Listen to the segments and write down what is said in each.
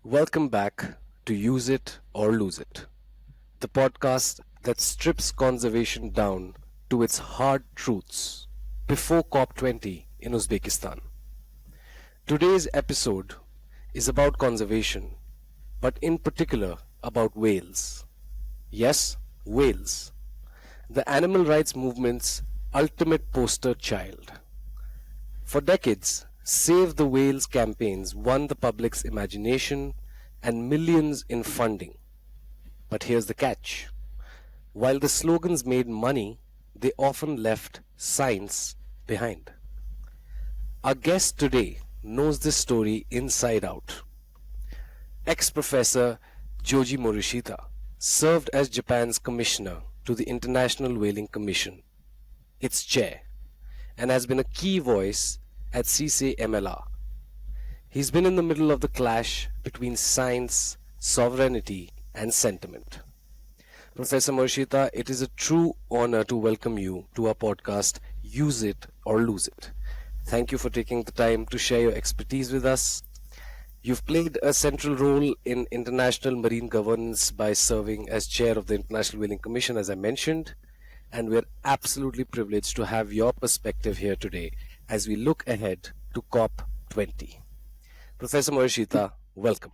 Welcome back to Use It or Lose It, the podcast that strips conservation down to its hard truths before COP20 in Uzbekistan. Today's episode is about conservation, but in particular about whales. Yes, whales, the animal rights movement's ultimate poster child. For decades, Save the Whales campaigns won the public's imagination and millions in funding. But here's the catch. While the slogans made money, they often left science behind. Our guest today knows this story inside out. Ex-Professor Joji Morishita served as Japan's commissioner to the International Whaling Commission, its chair, and has been a key voice at CITES. He's been in the middle of the clash between science, sovereignty, and sentiment. Professor Morishita, it is a true honor to welcome you to our podcast, Use It or Lose It. Thank you for taking the time to share your expertise with us. You've played a central role in international marine governance by serving as chair of the International Whaling Commission, as I mentioned, and we're absolutely privileged to have your perspective here today as we look ahead to COP20. Professor Morishita, welcome.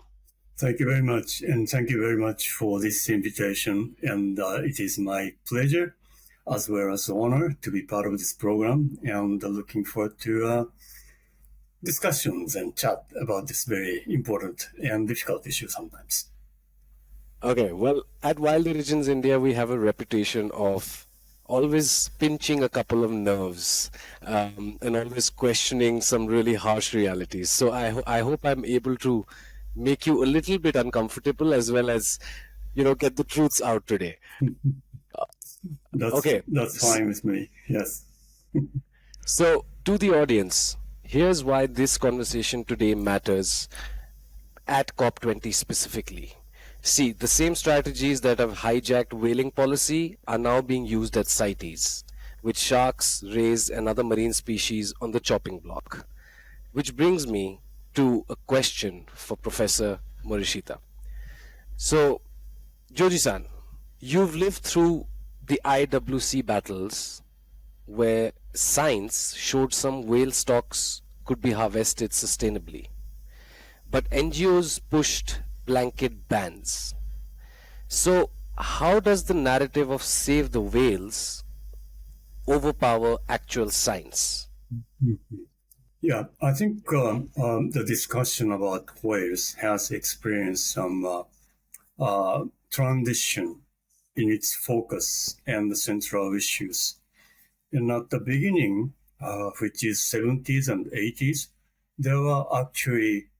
Thank you very much, and thank you very much for this invitation. And it is my pleasure, as well as honor, to be part of this program, and looking forward to discussions and chat about this very important and difficult issue sometimes. Okay, well, at Wild Origins India, we have a reputation of always pinching a couple of nerves and always questioning some really harsh realities. So I hope I'm able to make you a little bit uncomfortable as well as, get the truths out today. That's fine with me, yes. So, to the audience, here's why this conversation today matters at COP20 specifically. See, the same strategies that have hijacked whaling policy are now being used at CITES, with sharks, rays, and other marine species on the chopping block. Which brings me to a question for Professor Morishita. So, Joji-san, you've lived through the IWC battles where science showed some whale stocks could be harvested sustainably. But NGOs pushed blanket bans. So, how does the narrative of Save the Whales overpower actual science? Yeah, I think the discussion about whales has experienced some transition in its focus and the central issues. And at the beginning, which is 70s and 80s, there were actually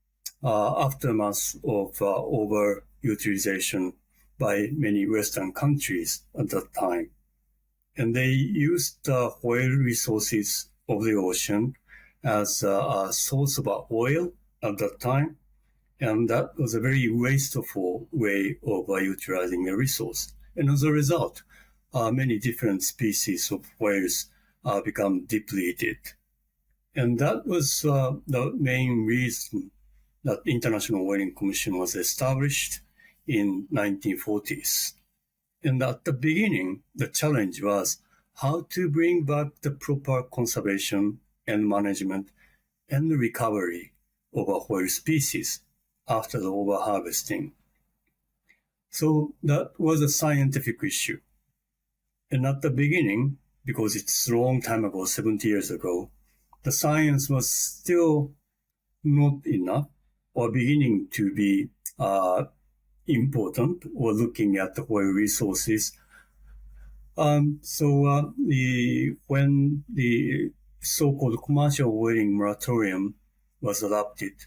aftermath of overutilization by many Western countries at that time. And they used the whale resources of the ocean as a source of oil at that time. And that was a very wasteful way of utilizing the resource. And as a result, many different species of whales become depleted. And that was the main reason that International Whaling Commission was established in 1940s. And at the beginning, the challenge was how to bring back the proper conservation and management and recovery of a whale species after the overharvesting. So that was a scientific issue. And at the beginning, because it's a long time ago, 70 years ago, the science was still not enough or beginning to be important or looking at the whale resources. When the so-called commercial whaling moratorium was adopted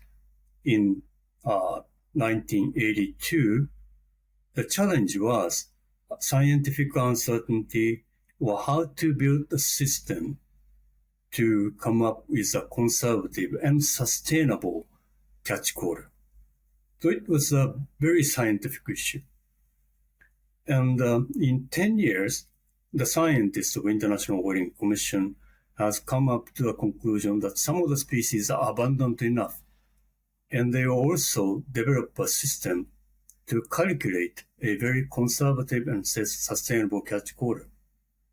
in 1982, the challenge was scientific uncertainty or how to build a system to come up with a conservative and sustainable catch quota. So it was a very scientific issue. And in 10 years, the scientists of International Whaling Commission has come up to a conclusion that some of the species are abundant enough And they also develop a system to calculate a very conservative and sustainable catch quota.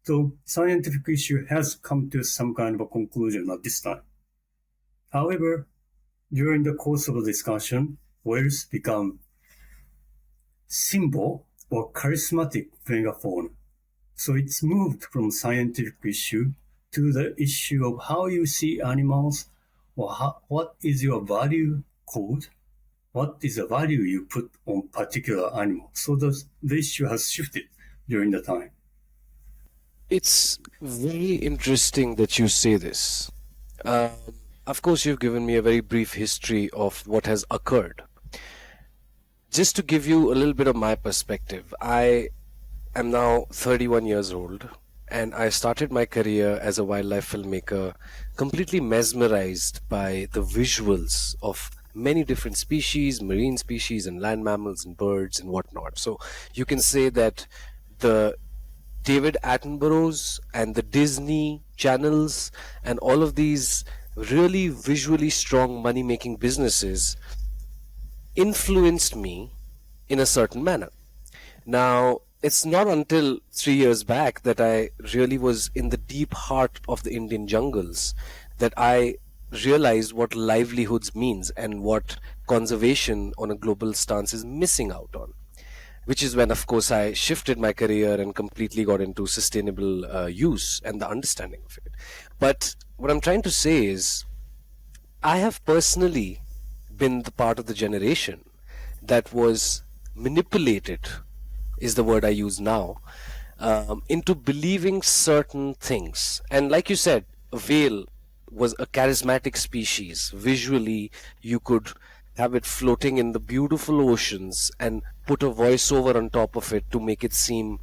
So scientific issue has come to some kind of a conclusion at this time. However, during the course of the discussion, whales become symbol or charismatic megaphone. So it's moved from scientific issue to the issue of how you see animals, or what is your value code, what is the value you put on particular animal. So the issue has shifted during the time. It's very interesting that you say this. Um, of course, you've given me a very brief history of what has occurred. Just to give you a little bit of my perspective, I am now 31 years old, and I started my career as a wildlife filmmaker completely mesmerized by the visuals of many different species, marine species, and land mammals, and birds, and whatnot. So you can say that the David Attenborough's and the Disney channels and all of these really visually strong money making businesses influenced me in a certain manner. Now, it's not until 3 years back that I really was in the deep heart of the Indian jungles that I realized what livelihoods means and what conservation on a global stance is missing out on. Which is when, of course, I shifted my career and completely got into sustainable use and the understanding of it. But what I'm trying to say is, I have personally been the part of the generation that was manipulated, is the word I use now, into believing certain things. And like you said, a whale was a charismatic species. Visually, you could have it floating in the beautiful oceans and put a voiceover on top of it to make it seem,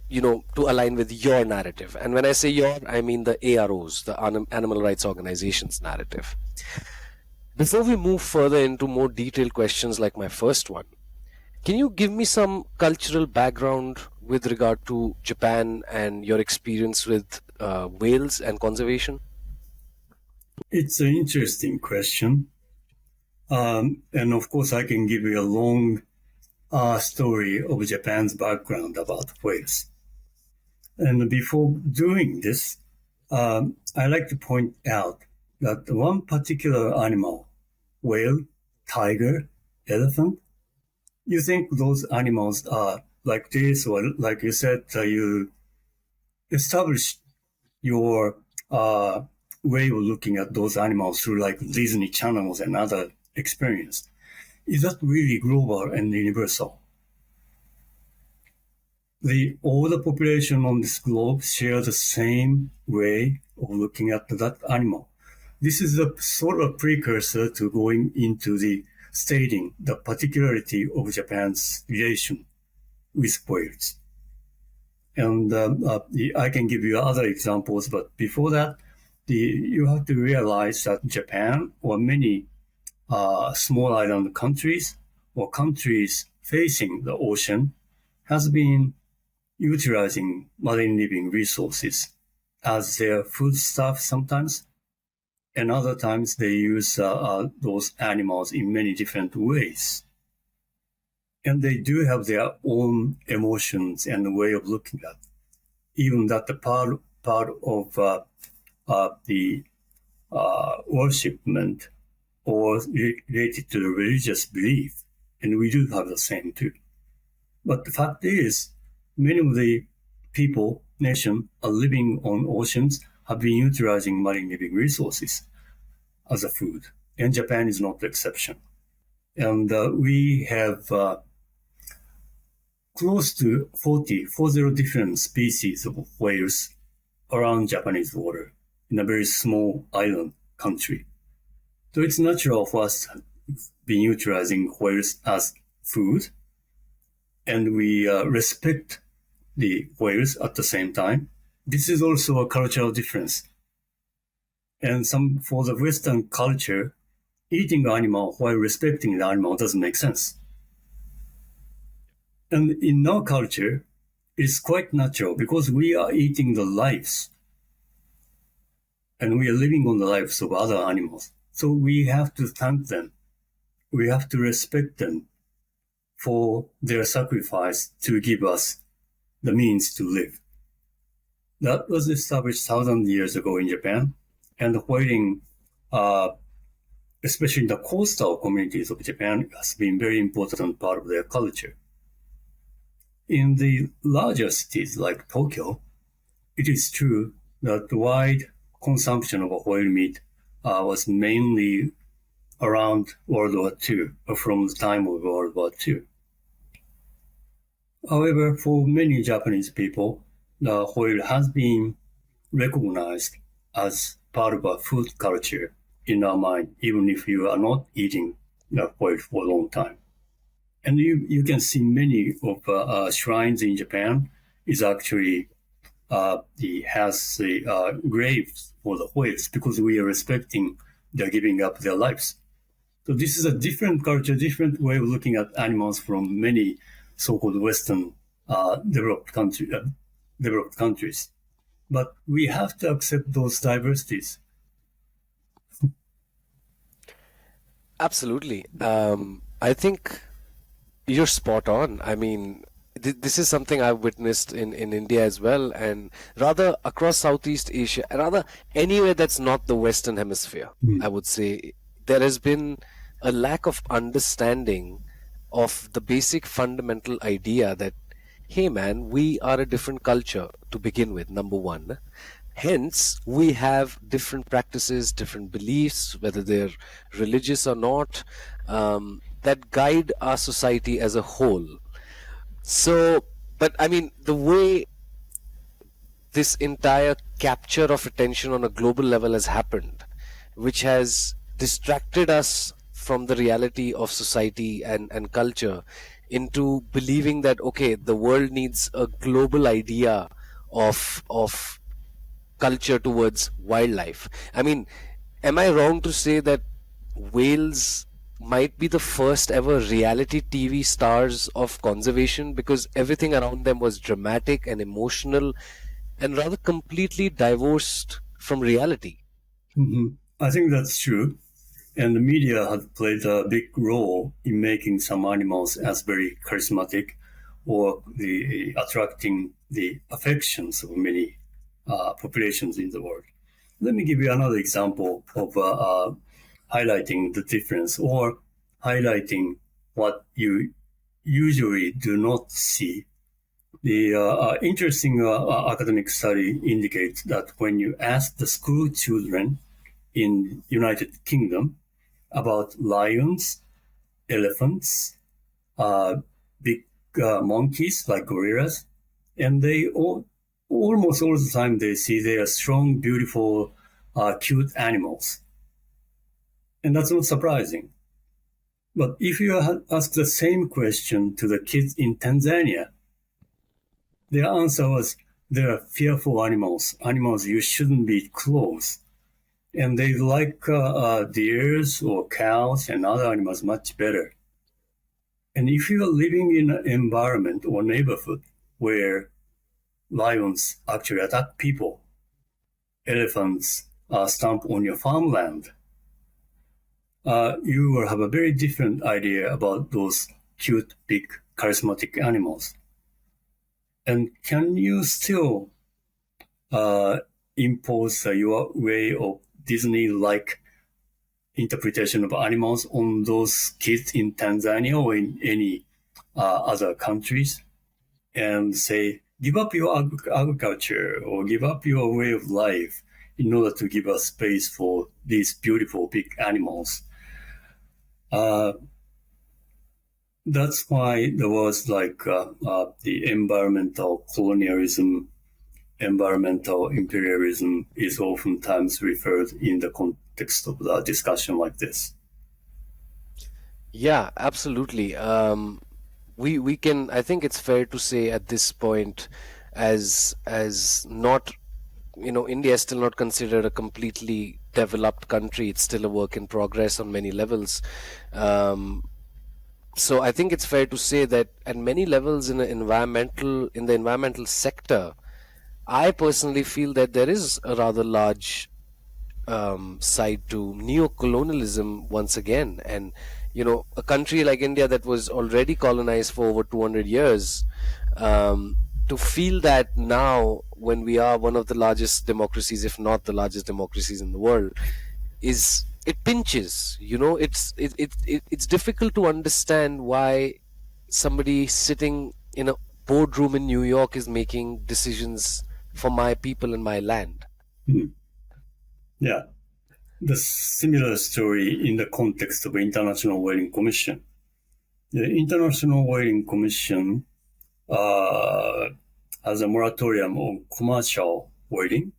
to align with your narrative. And when I say your, I mean the AROs, the Animal Rights Organization's narrative. Before we move further into more detailed questions like my first one, can you give me some cultural background with regard to Japan and your experience with whales and conservation? It's an interesting question. And of course, I can give you a long story of Japan's background about whales. And before doing this, I like to point out that one particular animal, whale, tiger, elephant, you think those animals are like this, or like you said, you establish your way of looking at those animals through like Disney channels and other experience. Is that really global and universal? All the population on this globe share the same way of looking at that animal. This is a sort of precursor to going into the stating the particularity of Japan's relation with whales. And I can give you other examples, but before that, you have to realize that Japan or many small island countries or countries facing the ocean has been utilizing marine living resources as their foodstuff sometimes, and other times they use those animals in many different ways. And they do have their own emotions and way of looking at, even that the part of the worshipment or related to the religious belief, and we do have the same too. But the fact is, many of the people, nation, are living on oceans, have been utilizing marine living resources as a food, and Japan is not the exception. And we have close to 40 different species of whales around Japanese water in a very small island country. So it's natural for us to be utilizing whales as food, and we respect the whales at the same time. This is also a cultural difference. And for the Western culture, eating the animal while respecting the animal doesn't make sense. And in our culture, it's quite natural because we are eating the lives and we are living on the lives of other animals. So we have to thank them we have to respect them for their sacrifice to give us the means to live. That was established 1,000 years ago in Japan, and whaling, especially in the coastal communities of Japan, has been very important part of their culture. In the larger cities like Tokyo, it is true that the wide consumption of whale meat was mainly around World War II, or from the time of World War II. However, for many Japanese people, the whale has been recognized as part of a food culture in our mind, even if you are not eating the whale for a long time. And you can see many of shrines in Japan is actually has the graves for the whales because we are respecting their giving up their lives. So this is a different culture, different way of looking at animals from many so-called Western developed countries. But we have to accept those diversities. Absolutely. I think you're spot on. I mean, this is something I've witnessed in India as well, and rather across Southeast Asia, and rather anywhere that's not the Western Hemisphere, I would say there has been a lack of understanding of the basic fundamental idea that, hey man, we are a different culture to begin with, number one. Hence, we have different practices, different beliefs, whether they're religious or not, that guide our society as a whole. So, but I mean, the way this entire capture of attention on a global level has happened, which has distracted us from the reality of society and culture into believing that, okay, the world needs a global idea of culture towards wildlife. I mean, am I wrong to say that whales might be the first ever reality TV stars of conservation because everything around them was dramatic and emotional and rather completely divorced from reality? Mm-hmm. I think that's true. And the media has played a big role in making some animals as very charismatic or the attracting the affections of many populations in the world. Let me give you another example of highlighting the difference or highlighting what you usually do not see. The interesting academic study indicates that when you ask the school children in United Kingdom about lions, elephants, big monkeys like gorillas, and they almost all the time they see they are strong, beautiful, cute animals. And that's not surprising. But if you ask the same question to the kids in Tanzania, their answer was, they are fearful animals, animals you shouldn't be close. And they like deers or cows and other animals much better. And if you are living in an environment or neighborhood where lions actually attack people, elephants stomp on your farmland, you will have a very different idea about those cute, big, charismatic animals. And can you still impose your way of Disney-like interpretation of animals on those kids in Tanzania or in any other countries and say, give up your agriculture or give up your way of life in order to give us space for these beautiful big animals? That's why there was like the environmental colonialism, environmental imperialism is oftentimes referred in the context of the discussion like this. Yeah, absolutely. We can, I think it's fair to say at this point, as not, India is still not considered a completely developed country. It's still a work in progress on many levels. So I think it's fair to say that at many levels in the environmental sector, I personally feel that there is a rather large side to neocolonialism once again. And a country like India that was already colonized for over 200 years, um, to feel that now when we are one of the largest democracies, if not the largest democracies in the world, is it pinches. It's difficult to understand why somebody sitting in a boardroom in New York is making decisions for my people and my land. Hmm. Yeah. The similar story in the context of International Whaling Commission. The International Whaling Commission has a moratorium on commercial whaling.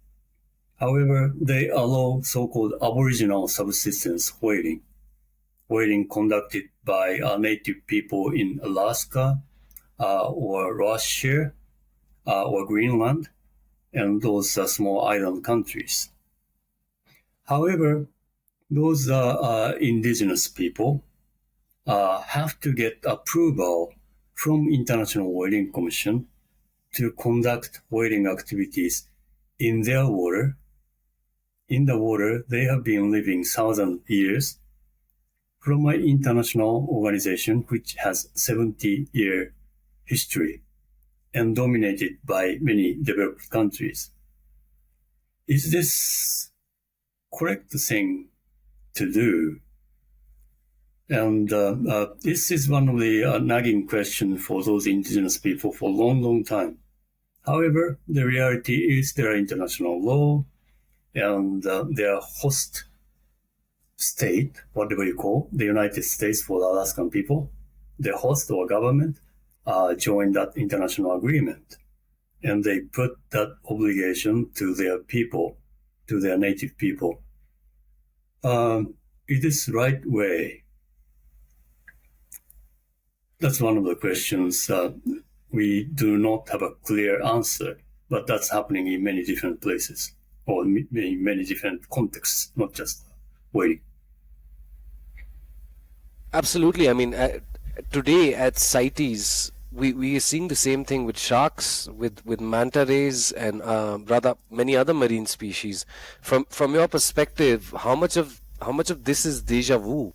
However, they allow so-called aboriginal subsistence whaling conducted by native people in Alaska or Russia or Greenland and those small island countries. However, those indigenous people have to get approval from International Whaling Commission to conduct whaling activities in their water. In the water, they have been living 1,000 years from an international organization which has 70-year history and dominated by many developed countries. Is this correct thing to do? And this is one of the nagging questions for those indigenous people for a long, long time. However, the reality is there are international law and their host state, whatever you call the United States for the Alaskan people, the host or government joined that international agreement. And they put that obligation to their people, to their native people. Is this the right way? That's one of the questions. We do not have a clear answer, but that's happening in many different places or in many different contexts, not just whaling. Absolutely. I mean, today at CITES, we are seeing the same thing with sharks, with manta rays, and rather many other marine species. From your perspective, how much of this is deja vu?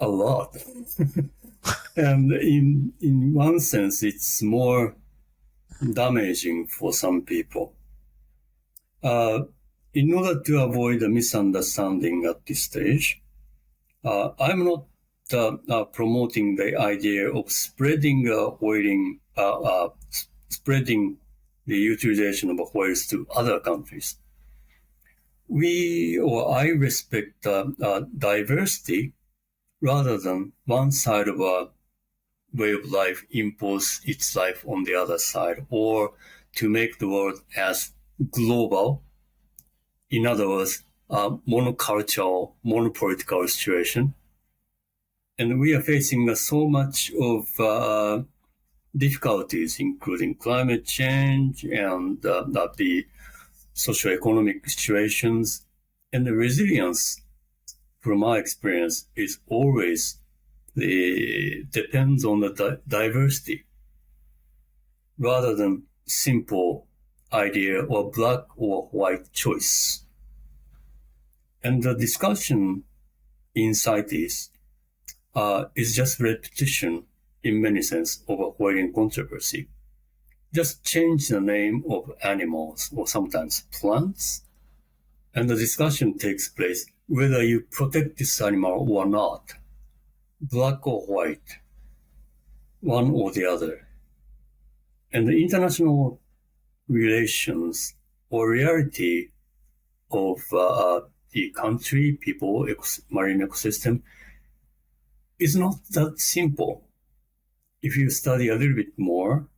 A lot. And in one sense, it's more damaging for some people. In order to avoid a misunderstanding at this stage, I'm not promoting the idea of spreading whaling, spreading the utilization of whales to other countries. I respect diversity rather than one side of a way of life impose its life on the other side, or to make the world as global. In other words, monocultural, monopolitical situation. And we are facing so much of difficulties, including climate change and the socioeconomic situations. And the resilience, from my experience, is always depends on the diversity rather than simple idea or black or white choice. And the discussion in CITES is just repetition in many sense of a whaling controversy. Just change the name of animals or sometimes plants, and the discussion takes place whether you protect this animal or not, black or white, one or the other. And the international relations or reality of the country, people, marine ecosystem is not that simple. If you study a little bit more,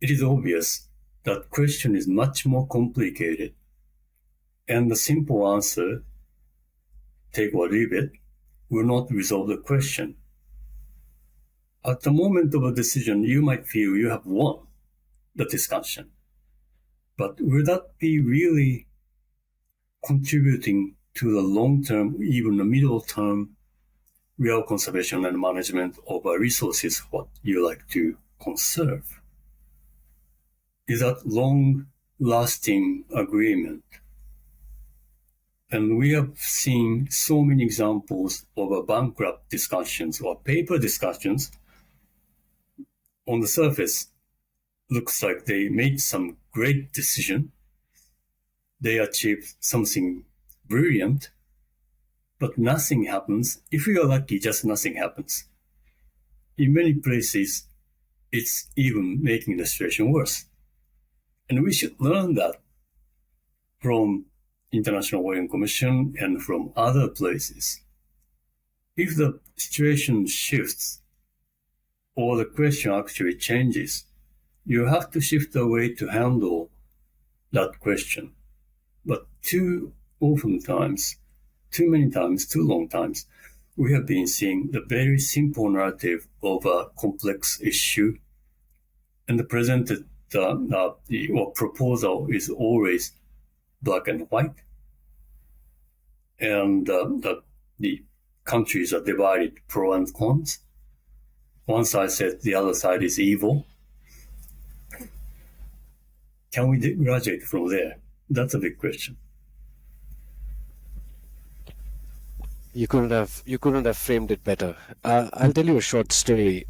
it is obvious that question is much more complicated. And the simple answer, take or leave it, will not resolve the question. At the moment of a decision, you might feel you have won the discussion. But will that be really contributing to the long-term, even the middle-term, real conservation and management of resources, what you like to conserve? Is that long-lasting agreement? And we have seen so many examples of a bankrupt discussions or paper discussions. On the surface, looks like they made some great decision. They achieved something brilliant, but nothing happens. If you are lucky, just nothing happens. In many places, it's even making the situation worse. And we should learn that from International Whaling Commission and from other places. If the situation shifts or the question actually changes, you have to shift the way to handle that question. But too many times, too long times, we have been seeing the very simple narrative of a complex issue, and the presented or proposal is always black and white, and the countries are divided pro and cons. One side says the other side is evil. Can we graduate from there? That's a big question. You couldn't have framed it better. I'll tell you a short story.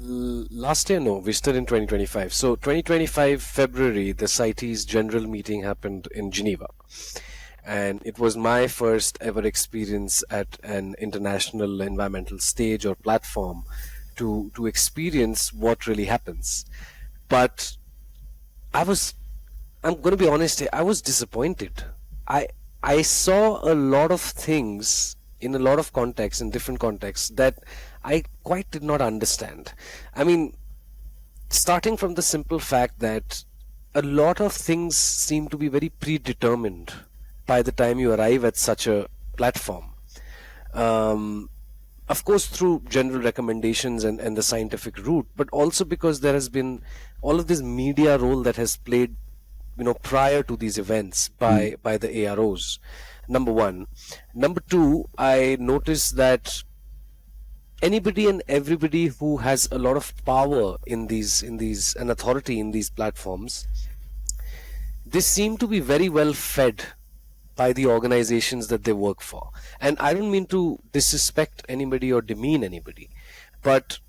Last year, no, we're still in 2025. So 2025 February, the CITES general meeting happened in Geneva. And it was my first ever experience at an international environmental stage or platform to experience what really happens. But I'm going to be honest here, I was disappointed. I saw a lot of things in a lot of contexts, in different contexts, that I quite did not understand. I mean, starting from the simple fact that a lot of things seem to be very predetermined by the time you arrive at such a platform. Of course, through general recommendations and the scientific route, but also because there has been all of this media role that has played, prior to these events by the AROs. Number one. Number two, I noticed that anybody and everybody who has a lot of power in these and authority in these platforms, they seem to be very well fed by the organizations that they work for. And I don't mean to disrespect anybody or demean anybody, but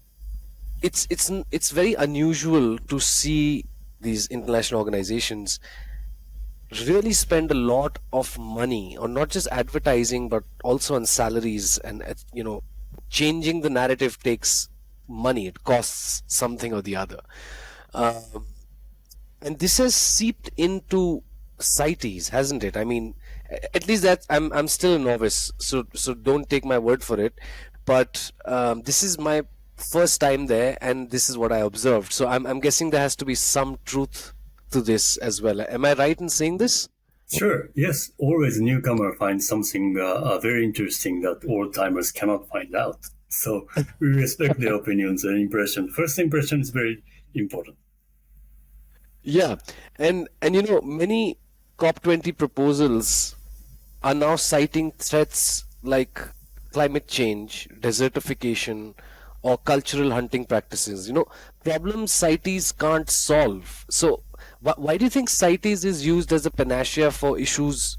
it's very unusual to see these international organizations really spend a lot of money on not just advertising but also on salaries, and changing the narrative takes money. It costs something or the other, and this has seeped into CITES, hasn't it? I mean, at least that I'm still a novice, so don't take my word for it, but this is my first time there and this is what I observed. So I'm guessing there has to be some truth to this as well. Am I right in saying this? Sure, yes. Always a newcomer finds something very interesting that old-timers cannot find out. So we respect their opinions and impression. First impression is very important. Yeah, and many COP20 proposals are now citing threats like climate change, desertification, or cultural hunting practices. Problems CITES can't solve. So why do you think CITES is used as a panacea for issues,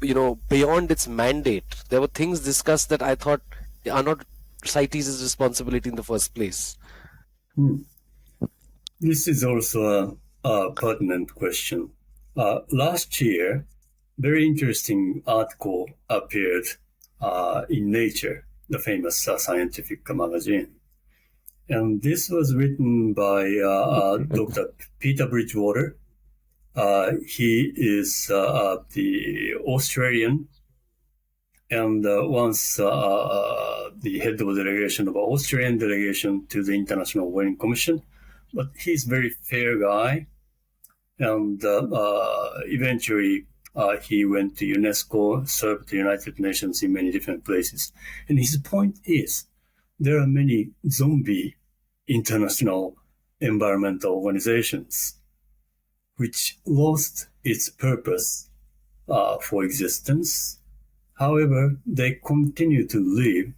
beyond its mandate? There were things discussed that I thought are not CITES' responsibility in the first place. This is also a pertinent question. Last year, very interesting article appeared in Nature, the famous scientific magazine. And this was written by Dr. Peter Bridgewater. He is the Australian and once the head of the delegation of Australian delegation to the International Whaling Commission. But he's a very fair guy. And eventually he went to UNESCO, served the United Nations in many different places. And his point is, there are many zombie international environmental organizations which lost its purpose for existence. However, they continue to live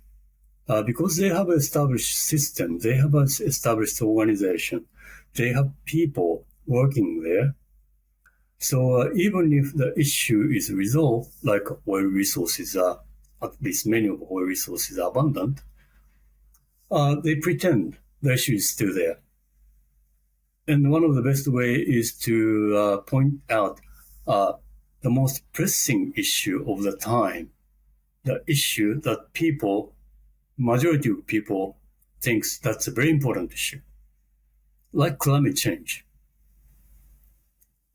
because they have established system, they have an established organization, they have people working there. So even if the issue is resolved, like oil resources are, at least many of oil resources are abundant, they pretend the issue is still there. And one of the best way is to point out the most pressing issue of the time, the issue that majority of people thinks that's a very important issue, like climate change.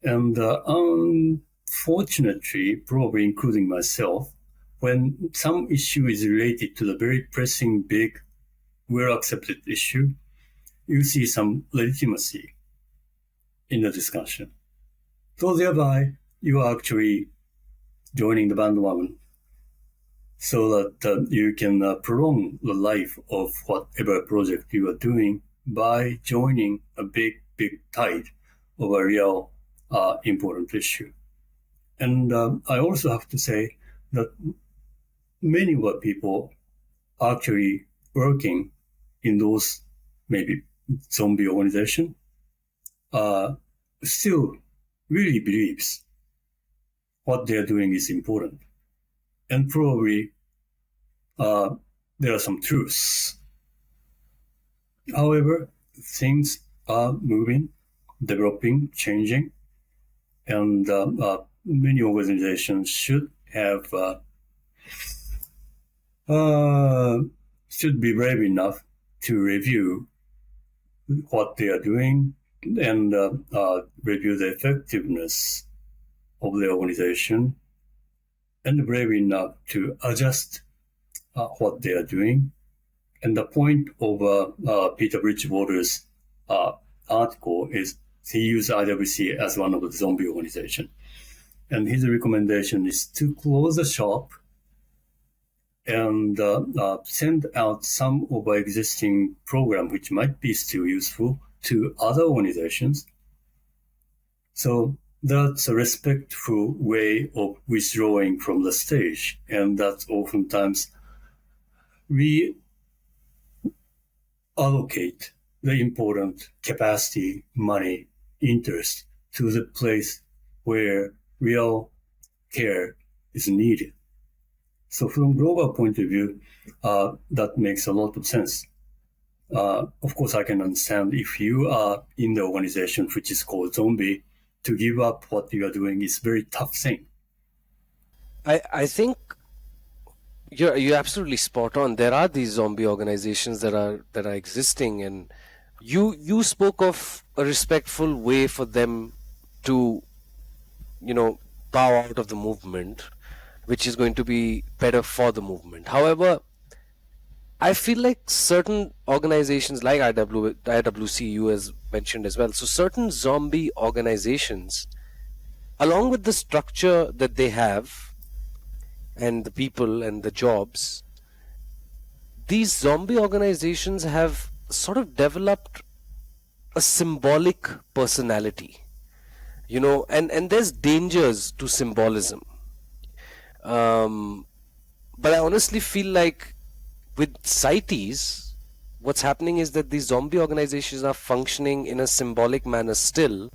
And unfortunately, probably including myself, when some issue is related to the very pressing, big, well-accepted issue, you see some legitimacy in the discussion. So thereby, you are actually joining the bandwagon so that you can prolong the life of whatever project you are doing by joining a big, big tide of a real important issue. And I also have to say that many of the people actually working in those maybe zombie organization still really believes what they're doing is important. And probably there are some truths. However, things are moving, developing, changing, and many organizations should be brave enough to review what they are doing and review the effectiveness of the organization, and brave enough to adjust what they are doing. And the point of Peter Bridgewater's article is he used IWC as one of the zombie organizations. And his recommendation is to close the shop and send out some of our existing program, which might be still useful, to other organizations. So that's a respectful way of withdrawing from the stage. And that's oftentimes we allocate the important capacity, money, interest to the place where real care is needed. So from global point of view, that makes a lot of sense. Of course, I can understand if you are in the organization which is called zombie, to give up what you are doing is a very tough thing. I think you're absolutely spot on. There are these zombie organizations that are existing, and you spoke of a respectful way for them to, bow out of the movement, which is going to be better for the movement. However, I feel like certain organizations like IWC, you as mentioned as well, so certain zombie organizations, along with the structure that they have and the people and the jobs, these zombie organizations have sort of developed a symbolic personality, and there's dangers to symbolism. But I honestly feel like with CITES, what's happening is that these zombie organizations are functioning in a symbolic manner still.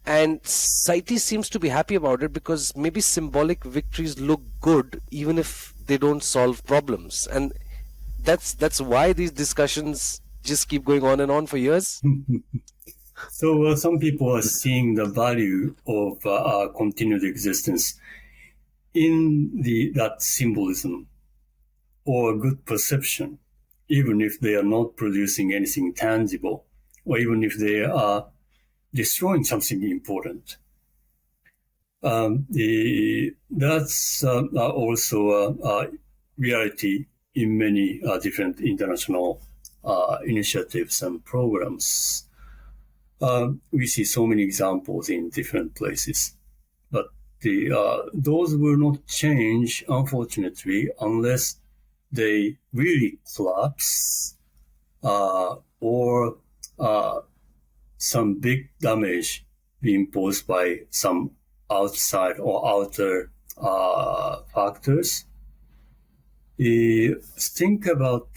And CITES seems to be happy about it because maybe symbolic victories look good even if they don't solve problems. And that's why these discussions just keep going on and on for years. So some people are seeing the value of our continued existence in that symbolism or good perception, even if they are not producing anything tangible, or even if they are destroying something important. That's also a reality in many different international initiatives and programs. We see so many examples in different places, but those will not change, unfortunately, unless they really collapse or some big damage be imposed by some outside or outer factors. Think about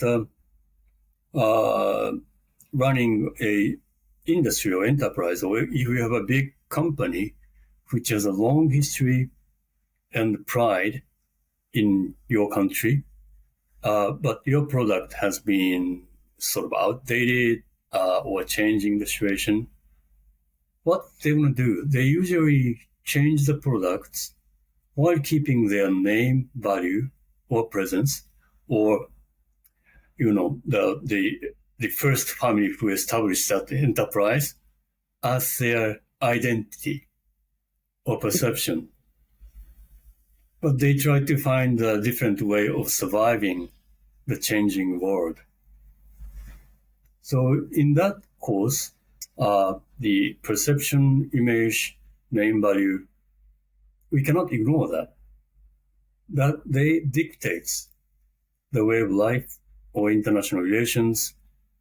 running a industry or enterprise, or if you have a big company which has a long history and pride in your country, but your product has been sort of outdated or changing the situation, what they want to do, they usually change the products while keeping their name value or presence, or the first family who established that enterprise as their identity or perception. But they try to find a different way of surviving the changing world. So in that course, the perception, image, name value, we cannot ignore that. That they dictates the way of life or international relations,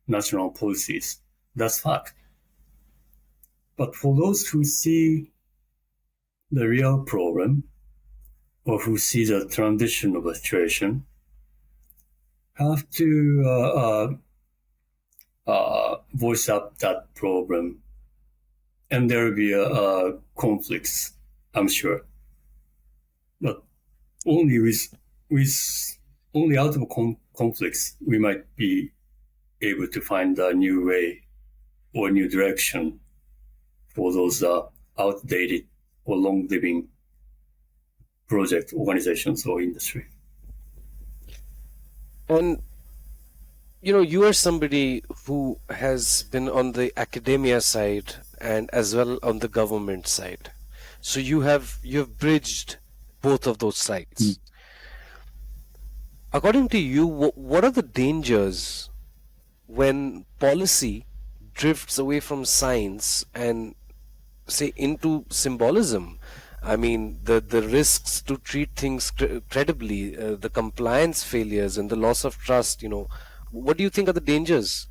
national policies. That's fact. But for those who see the real problem, or who see the transition of a situation, have to voice up that problem, and there will be conflicts, I'm sure. But only only out of conflicts we might be able to find a new way or new direction for those outdated or long-living project organizations or industry. And you are somebody who has been on the academia side and as well on the government side. So you have bridged both of those sides. According to you, what are the dangers when policy drifts away from science and say into symbolism? I mean, the risks to treat things credibly, the compliance failures and the loss of trust, what do you think are the dangers?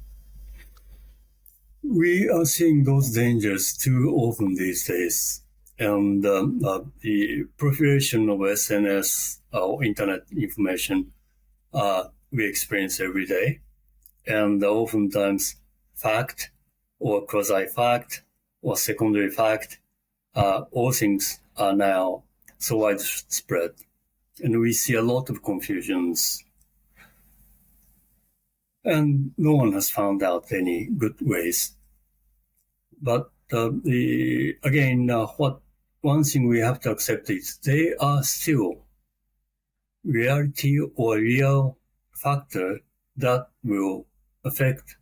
We are seeing those dangers too often these days. And the proliferation of SNS or internet information we experience every day. And oftentimes fact or quasi-fact or secondary fact, all things are now so widespread. And we see a lot of confusions. And no one has found out any good ways. But one thing we have to accept is they are still reality or real factor that will affect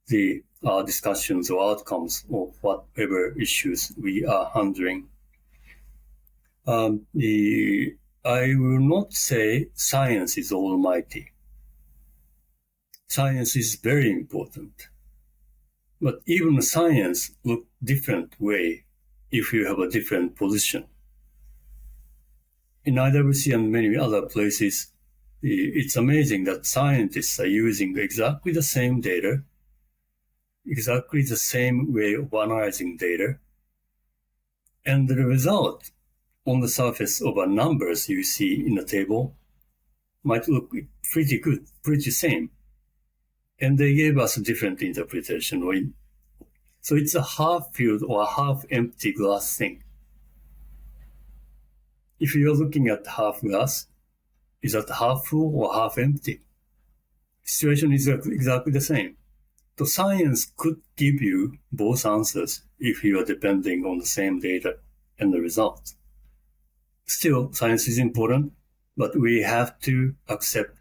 the discussions or outcomes of whatever issues we are handling. I will not say science is almighty. Science is very important. But even science look different way if you have a different position. In IWC and many other places, it's amazing that scientists are using exactly the same data, exactly the same way of analyzing data, and the result on the surface of the numbers you see in the table might look pretty good, pretty same. And they gave us a different interpretation. So it's a half-filled or half-empty glass thing. If you're looking at half glass, is that half full or half empty? Situation is exactly the same. So science could give you both answers if you are depending on the same data and the results. Still, science is important, but we have to accept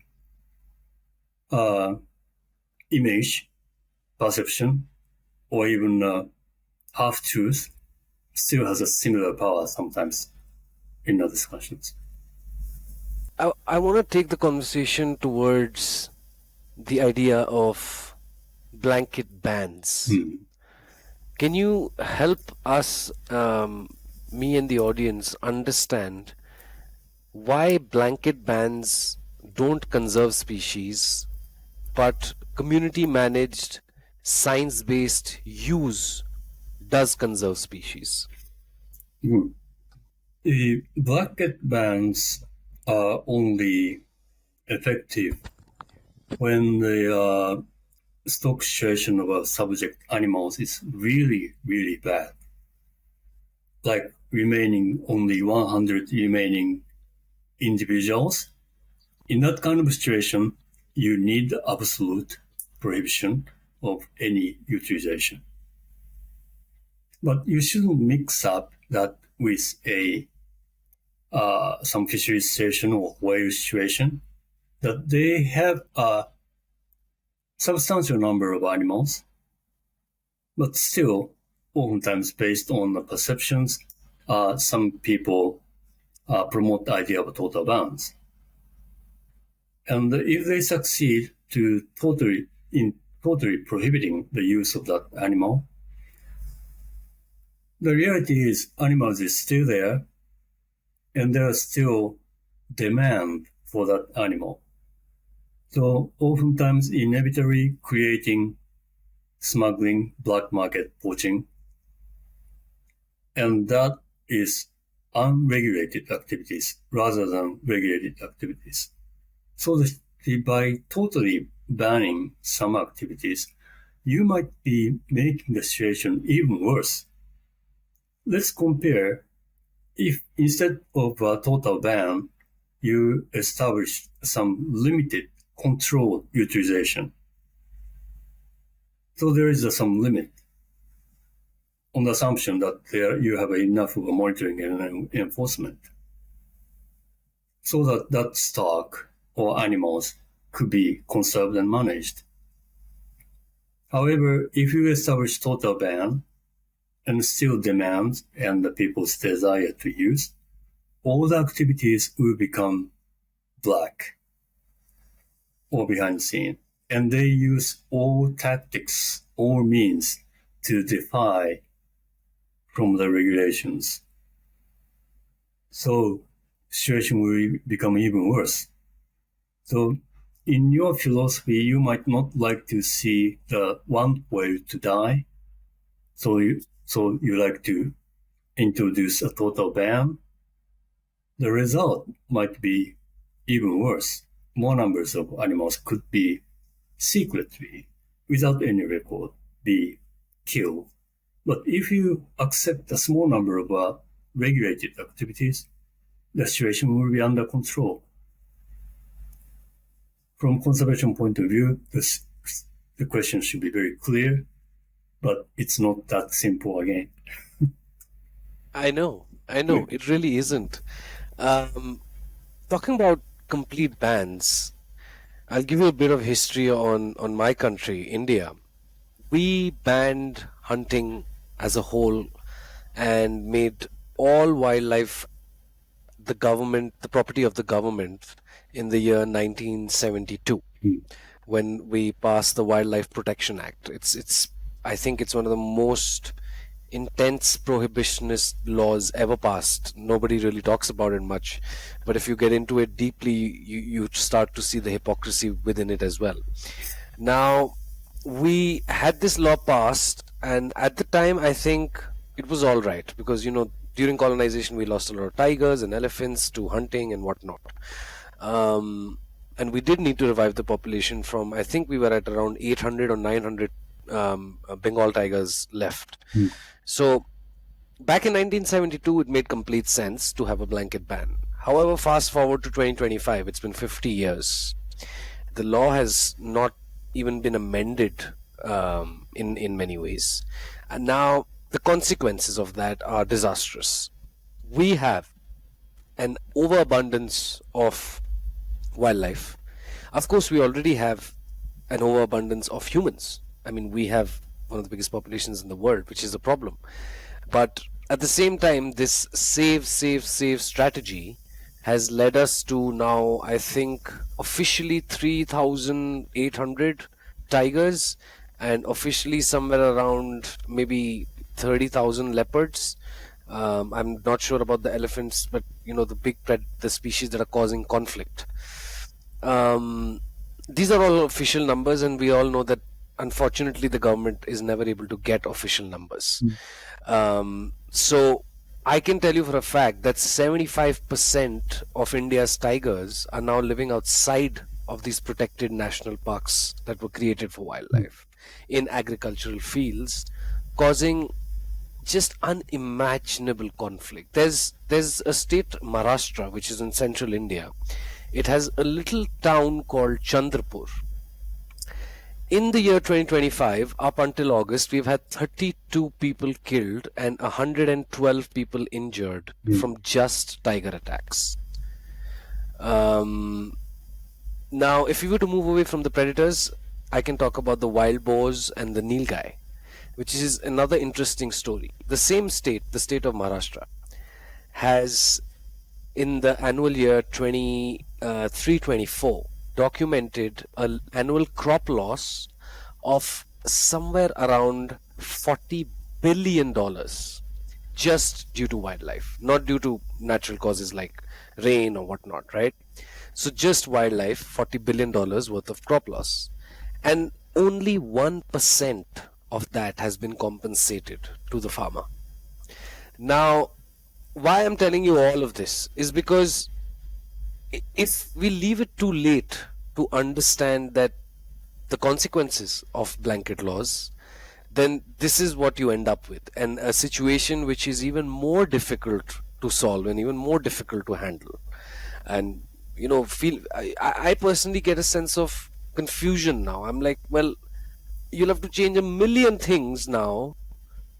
image, perception, or even half-truth still has a similar power sometimes in the discussions. I want to take the conversation towards the idea of blanket bans. Can you help us, me and the audience, understand why blanket bans don't conserve species, but community-managed, science-based use does conserve species? The blanket bans are only effective when the stock situation of a subject animals is really, really bad. Like remaining only 100 remaining individuals. In that kind of situation, you need absolute prohibition of any utilization. But you shouldn't mix up that with some fishery situation or whale situation, that they have a substantial number of animals, but still, oftentimes based on the perceptions, some people promote the idea of total bans. And if they succeed to totally prohibiting the use of that animal, the reality is animals is still there, and there is still demand for that animal. So oftentimes, inevitably creating smuggling, black market poaching, and that is unregulated activities rather than regulated activities. So by totally banning some activities, you might be making the situation even worse. Let's compare if instead of a total ban, you establish some limited controlled utilization. So there is some limit on the assumption that you have enough of a monitoring and enforcement, so that that stock or animals could be conserved and managed. However, if you establish total ban and still demand and the people's desire to use, all the activities will become black or behind the scene. And they use all tactics, all means to defy from the regulations. So situation will become even worse. So in your philosophy, you might not like to see the one whale to die. So you like to introduce a total ban. The result might be even worse. More numbers of animals could be secretly, without any record, be killed. But if you accept a small number of regulated activities, the situation will be under control. From conservation point of view, the question should be very clear, but it's not that simple again. I know, it really isn't. Um, Talking about complete bans, I'll give you a bit of history on my country, India. We banned hunting as a whole and made all wildlife the property of the government in the year 1972 when we passed the Wildlife Protection Act. I think it's one of the most intense prohibitionist laws ever passed. Nobody really talks about it much, but if you get into it deeply, you start to see the hypocrisy within it as well. Now, we had this law passed, and at the time, I think it was all right because, during colonization, we lost a lot of tigers and elephants to hunting and whatnot. And we did need to revive the population from, I think we were at around 800 or 900 Bengal tigers left. So back in 1972, it made complete sense to have a blanket ban. However, fast forward to 2025, it's been 50 years. The law has not even been amended in many ways. And now the consequences of that are disastrous. We have an overabundance of wildlife. Of course, we already have an overabundance of humans. I mean, we have one of the biggest populations in the world, which is a problem. But at the same time, this save strategy has led us to now, I think, officially 3,800 tigers and officially somewhere around maybe 30,000 leopards. I'm not sure about the elephants, but the species that are causing conflict. These are all official numbers, and we all know that unfortunately the government is never able to get official numbers. So I can tell you for a fact that 75% of India's tigers are now living outside of these protected national parks that were created for wildlife in agricultural fields, causing just unimaginable conflict. There's a state, Maharashtra, which is in central India. It has a little town called Chandrapur. In the year 2025, up until August, we've had 32 people killed and 112 people injured from just tiger attacks. Now, if we were to move away from the predators, I can talk about the wild boars and the nilgai, which is another interesting story. The same state, the state of Maharashtra, has in the annual year 23-24 documented an annual crop loss of somewhere around $40 billion just due to wildlife, not due to natural causes like rain or whatnot, right? So just wildlife, $40 billion worth of crop loss. And only 1% of that has been compensated to the farmer. Now, why I'm telling you all of this is because if we leave it too late to understand that the consequences of blanket laws, then this is what you end up with, and a situation which is even more difficult to solve and even more difficult to handle. And I personally get a sense of confusion now. I'm like, well, you'll have to change a million things now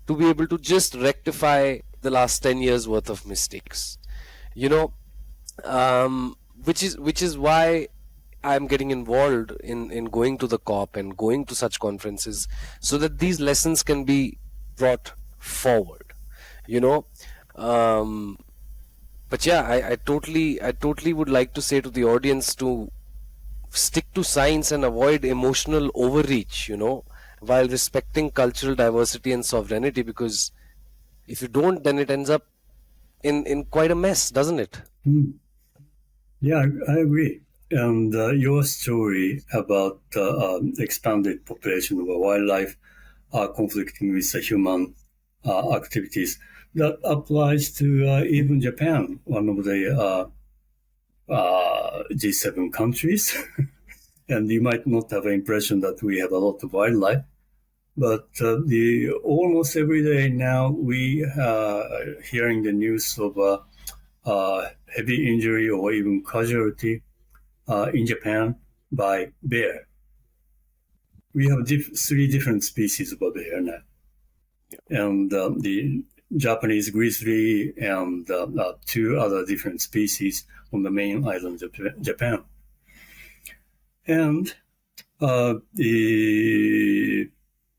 to be able to just rectify the last 10 years worth of mistakes, you know which is why I'm getting involved in going to the COP and going to such conferences, so that these lessons can be brought forward, you know but yeah, I totally would like to say to the audience to stick to science and avoid emotional overreach, while respecting cultural diversity and sovereignty, because if you don't, then it ends up in quite a mess, doesn't it? Yeah, I agree. And your story about expanded population of wildlife conflicting with the human activities, that applies to even Japan, one of the G7 countries. And you might not have an impression that we have a lot of wildlife, but almost every day now we are hearing the news of heavy injury or even casualty in Japan by bear. We have three different species of bear now. And the Japanese grizzly and two other different species on the main islands of Japan. And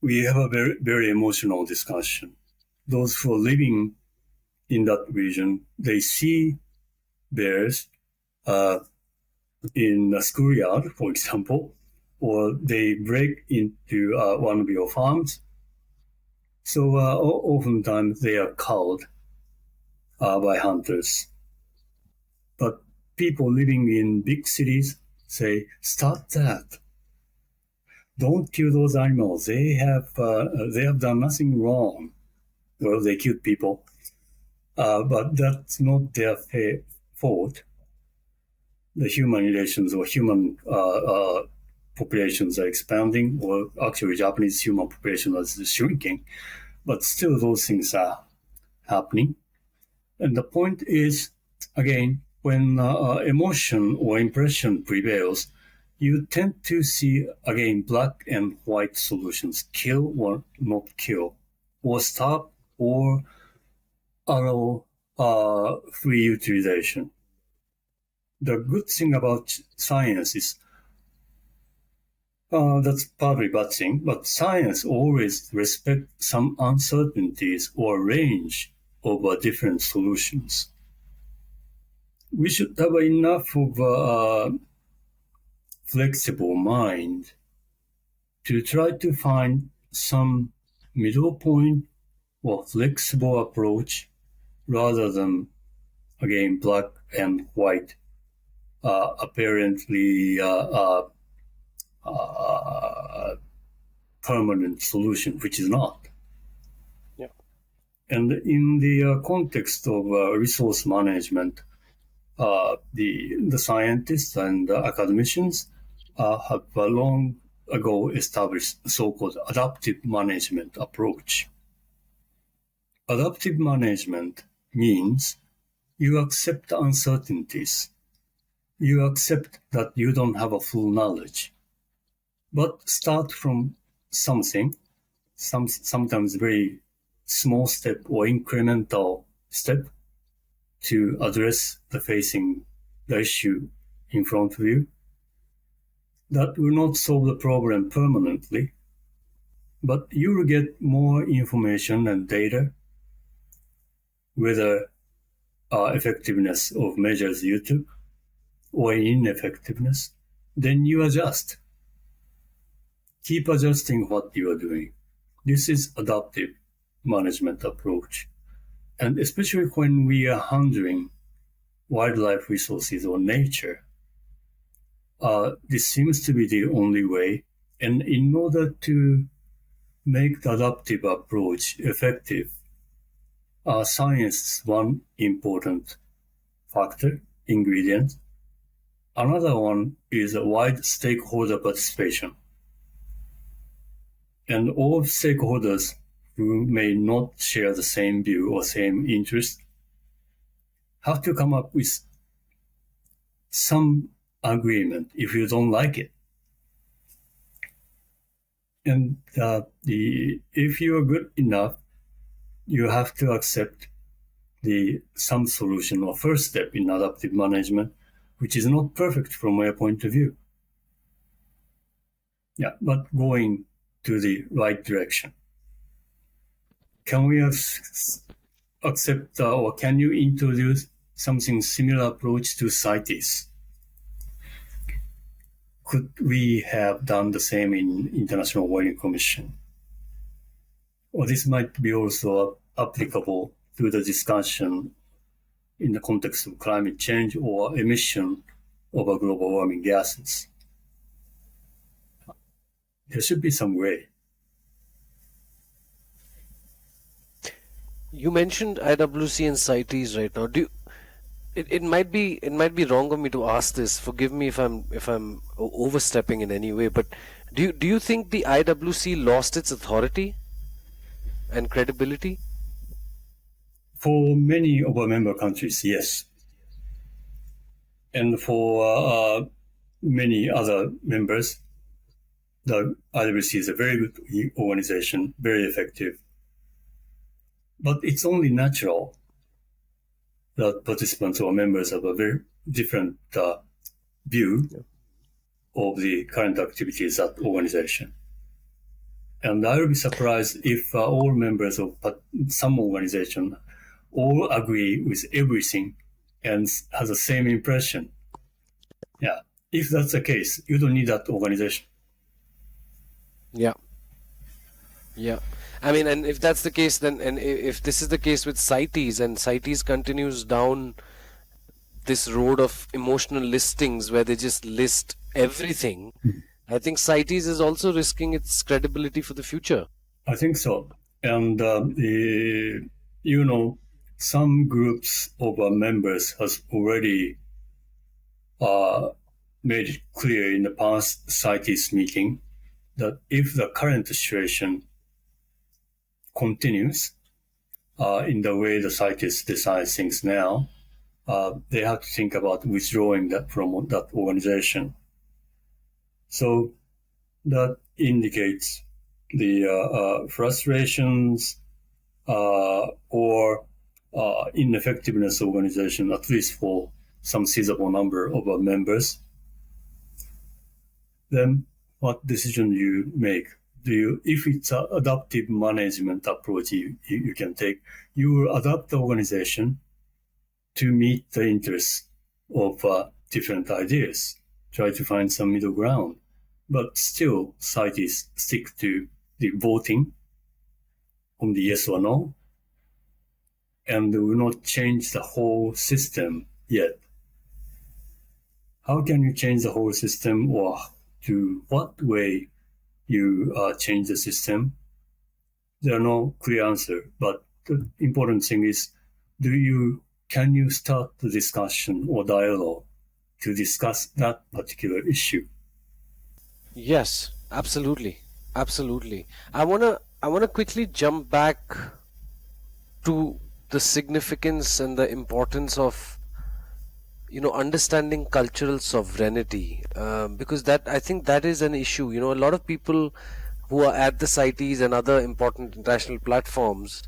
we have a very, very emotional discussion. Those who are living in that region, they see bears in a schoolyard, for example, or they break into one of your farms. So oftentimes they are called by hunters. But people living in big cities say, stop that. Don't kill those animals. They have done nothing wrong. Well, they killed people. But that's not their fault. The human relations or human populations are expanding, or actually Japanese human population is shrinking, but still those things are happening. And the point is, again, when emotion or impression prevails, you tend to see, again, black and white solutions, kill or not kill, or stop or allow free utilization. The good thing about science is that's probably a bad thing, but science always respects some uncertainties or range of different solutions. We should have enough of a flexible mind to try to find some middle point or flexible approach rather than, again, black and white, apparently permanent solution, which is not. Yeah. And in the context of resource management, the scientists and academicians have long ago established so-called adaptive management approach. Adaptive management means you accept uncertainties. You accept that you don't have a full knowledge, but start from something, sometimes very small step or incremental step to address the issue in front of you. That will not solve the problem permanently, but you will get more information and data, whether effectiveness of measures you took or ineffectiveness. Then you adjust. Keep adjusting what you are doing. This is adaptive management approach. And especially when we are handling wildlife resources or nature, this seems to be the only way. And in order to make the adaptive approach effective, science is one important factor, ingredient. Another one is a wide stakeholder participation. And all stakeholders who may not share the same view or same interest have to come up with some agreement if you don't like it. And if you are good enough, you have to accept some solution or first step in adaptive management, which is not perfect from my point of view. Yeah, but going to the right direction. Can we accept or can you introduce something similar approach to CITES? Could we have done the same in International Whaling Commission? Or this might be also applicable to the discussion in the context of climate change or emission of global warming gases. There should be some way. You mentioned IWC and CITES right now. It might be wrong of me to ask this. Forgive me if I'm overstepping in any way. But do you think the IWC lost its authority and credibility? For many of our member countries, yes. And for many other members, the IWC is a very good organization, very effective. But it's only natural that participants or members have a very different view of the current activities at the organization. And I will be surprised if all members of some organization all agree with everything and has the same impression. Yeah, if that's the case, you don't need that organization. Yeah. I mean, and if that's the case, then, and if this is the case with CITES, and CITES continues down this road of emotional listings where they just list everything, I think CITES is also risking its credibility for the future. I think so. And, some groups of members has already made it clear in the past CITES meeting that if the current situation continues in the way the CITES decides things now, they have to think about withdrawing that from that organization. So that indicates the frustrations or ineffectiveness of organization, at least for some sizable number of our members. Then what decision you make? If it's an adaptive management approach you can take, you will adapt the organization to meet the interests of different ideas, try to find some middle ground. But still, CITES stick to the voting on the yes or no, and will not change the whole system yet. How can you change the whole system, or to what way you change the system? There are no clear answer, but the important thing is, can you start the discussion or dialogue to discuss that particular issue? Yes, absolutely. I wanna quickly jump back to the significance and the importance of understanding cultural sovereignty, because that I think that is an issue. A lot of people who are at the CITES and other important international platforms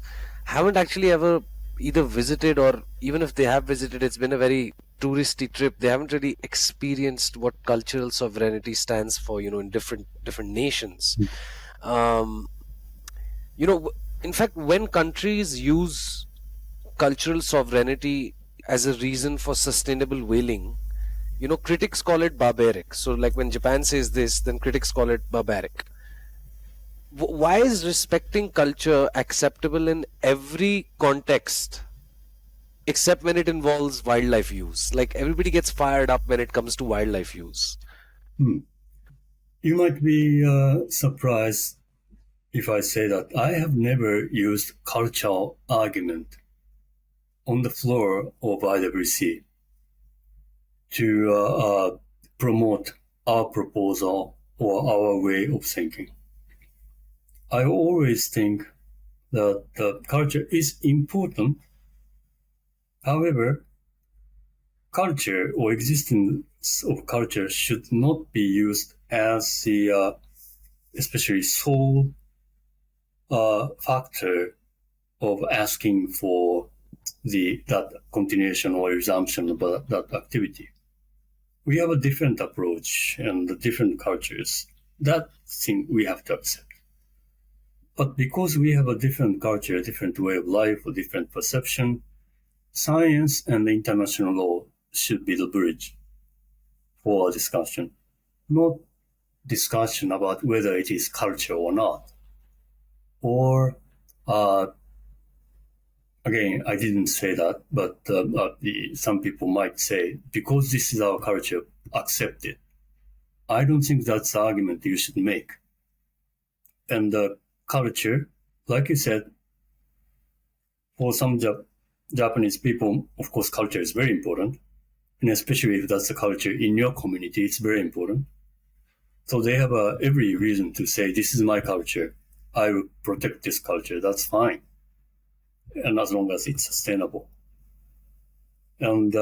haven't actually ever either visited, or even if they have visited, it's been a very touristy trip. They haven't really experienced what cultural sovereignty stands for, in different nations. um, in fact, when countries use cultural sovereignty as a reason for sustainable whaling, critics call it barbaric. So, like when Japan says this, then critics call it barbaric. Why is respecting culture acceptable in every context except when it involves wildlife use? Like, everybody gets fired up when it comes to wildlife use. Hmm. You might be surprised if I say that I have never used cultural argument on the floor of IWC to promote our proposal or our way of thinking. I always think that culture is important. However, culture or existence of culture should not be used as the especially sole factor of asking for that continuation or resumption of that activity. We have a different approach and different cultures. That thing we have to accept. But because we have a different culture, a different way of life, a different perception, science and international law should be the bridge for our discussion, not discussion about whether it is culture or not. Or, again, I didn't say that, but some people might say, because this is our culture, accept it. I don't think that's the argument you should make. And culture, like you said, for some Japanese people, of course, culture is very important. And especially if that's the culture in your community, it's very important. So they have every reason to say, this is my culture. I will protect this culture. That's fine. And as long as it's sustainable. And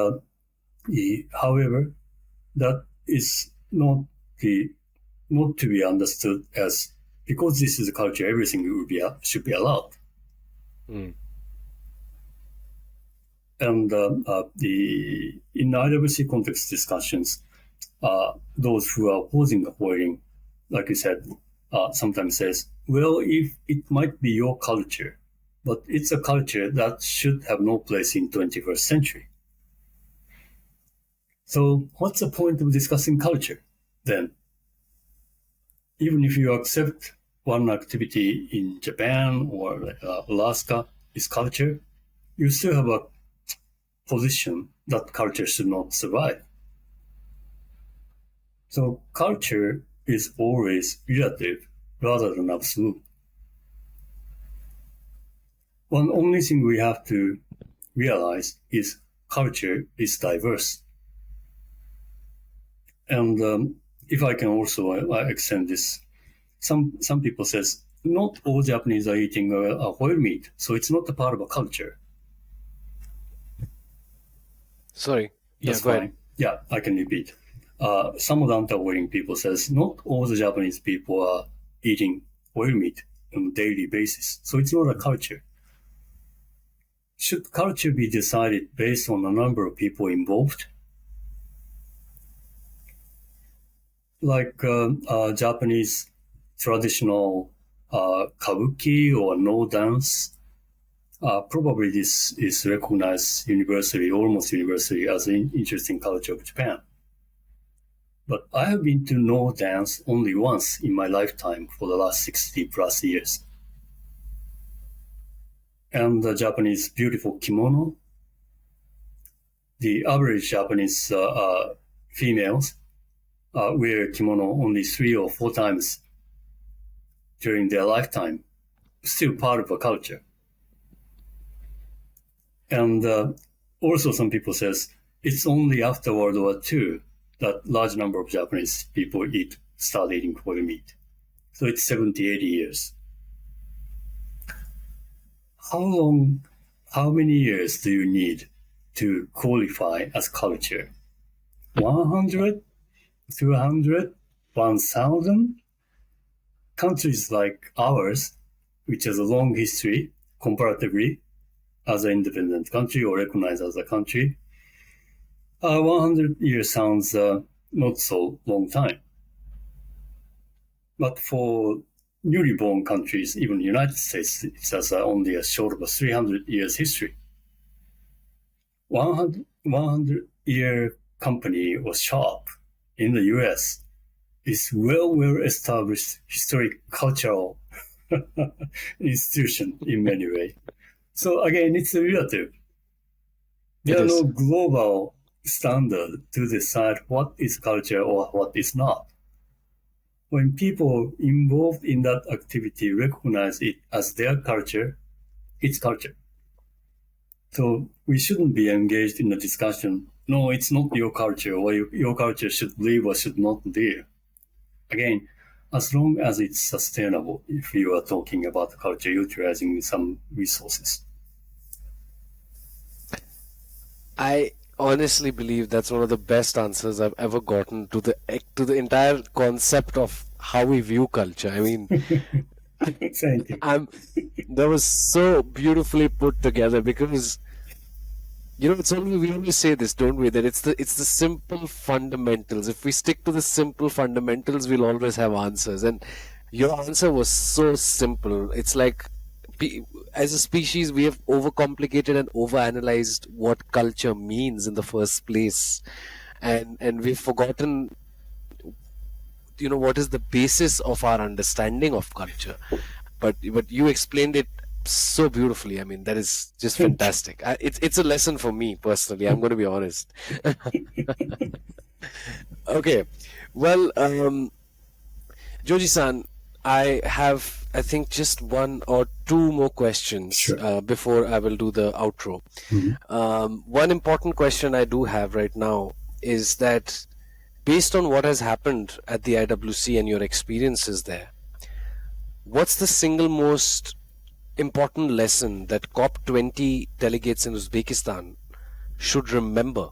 however, that is not to be understood as, because this is a culture, everything should be allowed. Mm. And in IWC context discussions, those who are opposing the whaling, like you said, sometimes says, well, if it might be your culture, but it's a culture that should have no place in 21st century. So what's the point of discussing culture then? Even if you accept one activity in Japan or Alaska is culture, you still have a position that culture should not survive. So culture is always relative rather than absolute. One only thing we have to realize is culture is diverse. And if I can also extend this, some people says not all Japanese are eating whale meat, so it's not a part of a culture. Sorry. That's Go fine. ahead. Yeah, I can repeat. Some of the anti-whaling people says not all the Japanese people are eating whale meat on a daily basis, so it's not a culture. Should culture be decided based on the number of people involved? Like Japanese traditional kabuki or no dance, probably this is recognized universally, almost universally, as an interesting culture of Japan. But I have been to no dance only once in my lifetime for the last 60 plus years. And the Japanese beautiful kimono, the average Japanese females wear kimono only 3 or 4 times during their lifetime, still part of a culture. And also some people says it's only after World War II that large number of Japanese people start eating whale meat. So it's 70, 80 years. How long how many years do you need to qualify as culture? 100, 200, 1,000? Countries like ours, which has a long history comparatively as an independent country or recognized as a country, 100 years sounds not so long time. But for newly born countries, even the United States, it has only a short of a 300 years history. 100-year company or shop in the US is well established historic cultural institution in many ways. So again, it's relative. There are no global standard to decide what is culture or what is not. When people involved in that activity recognize it as their culture, it's culture. So we shouldn't be engaged in a discussion, no, it's not your culture, or your culture should live or should not live. Again, as long as it's sustainable, if you are talking about culture utilizing some resources. I honestly believe that's one of the best answers I've ever gotten to the entire concept of how we view culture. I mean, Thank you. that was so beautifully put together because we always say this, don't we? That it's the simple fundamentals. If we stick to the simple fundamentals, we'll always have answers. And your answer was so simple. It's like, as a species, we have overcomplicated and overanalyzed what culture means in the first place, and we've forgotten, what is the basis of our understanding of culture. But you explained it so beautifully. I mean, that is just fantastic. It's a lesson for me personally. I'm going to be honest. Okay, well, Joji-san, I have, I think, just one or two more questions. Sure. Before I will do the outro. One important question I do have right now is that, based on what has happened at the IWC and your experiences there, what's the single most important lesson that COP20 delegates in Uzbekistan should remember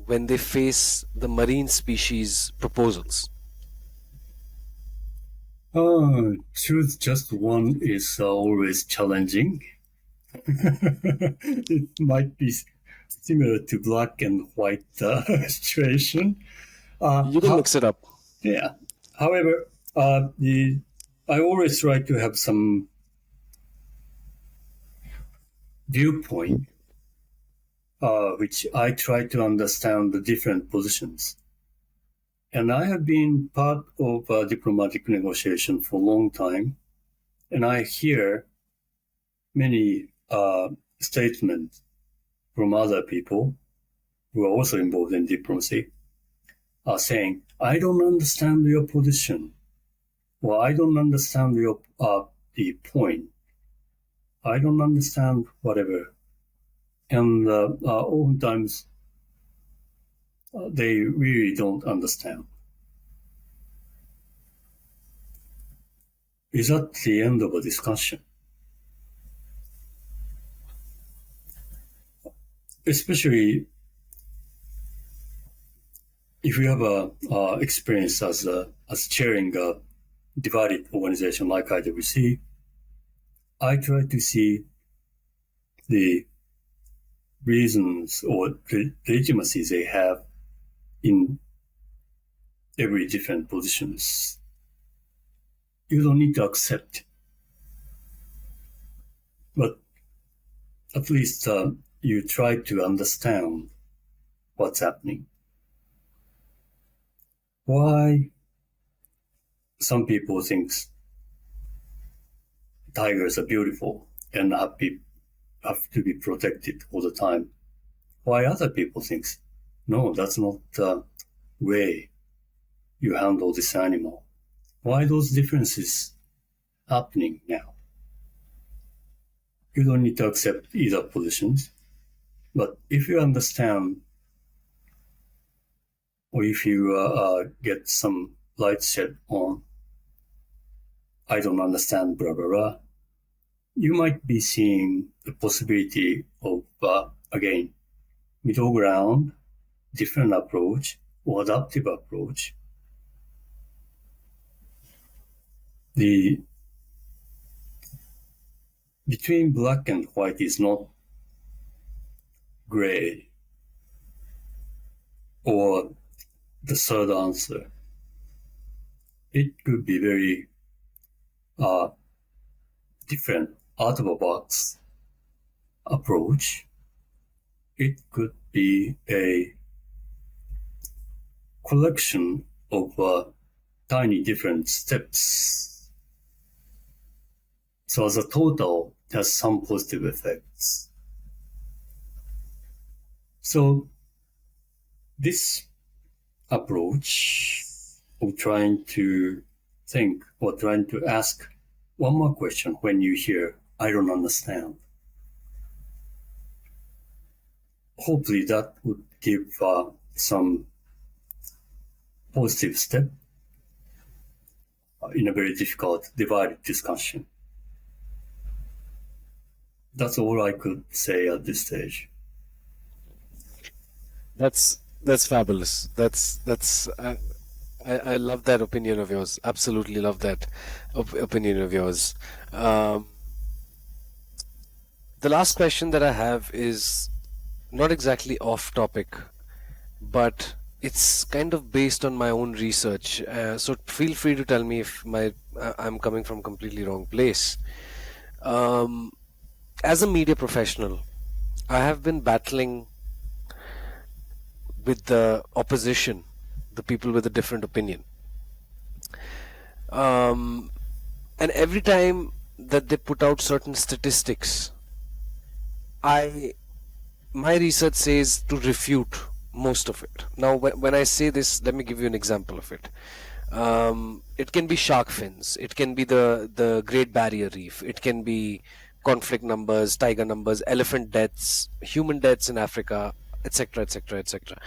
when they face the marine species proposals? Choose just one is always challenging. It might be similar to black and white situation. You can mix it up. Yeah. However, I always try to have some viewpoint, which I try to understand the different positions. And I have been part of a diplomatic negotiation for a long time, and I hear many statements from other people who are also involved in diplomacy are saying, I don't understand your position, or I don't understand your the point. I don't understand whatever. And oftentimes they really don't understand. Is that the end of a discussion? Especially if you have a experience as chairing a divided organization like IWC, I try to see the reasons or the legitimacy they have in every different positions. You don't need to accept, but at least you try to understand what's happening. Why some people think tigers are beautiful and have to be protected all the time. Why other people think, no, that's not the way you handle this animal. Why those differences happening now? You don't need to accept either positions, but if you understand, or if you get some light shed on, I don't understand, blah, blah, blah, you might be seeing the possibility of, again, middle ground, different approach, or adaptive approach. The between black and white is not gray or the third answer. It could be very different out of a box approach. It could be a collection of tiny different steps. So as a total, has some positive effects. So this approach of trying to think or trying to ask one more question when you hear, I don't understand. Hopefully that would give some positive step in a very difficult divided discussion. That's all I could say at this stage. That's fabulous. I love that opinion of yours. Absolutely love that opinion of yours. Um, the last question that I have is not exactly off topic, but it's kind of based on my own research. So feel free to tell me if I'm coming from completely wrong place. Um, as a media professional, I have been battling with the opposition, the people with a different opinion. Um, and every time that they put out certain statistics, I my research says to refute most of it. Now, when I say this, let me give you an example of it. It can be shark fins, it can be the Great Barrier Reef, it can be conflict numbers, tiger numbers, elephant deaths, human deaths in Africa, etc., etc., etc.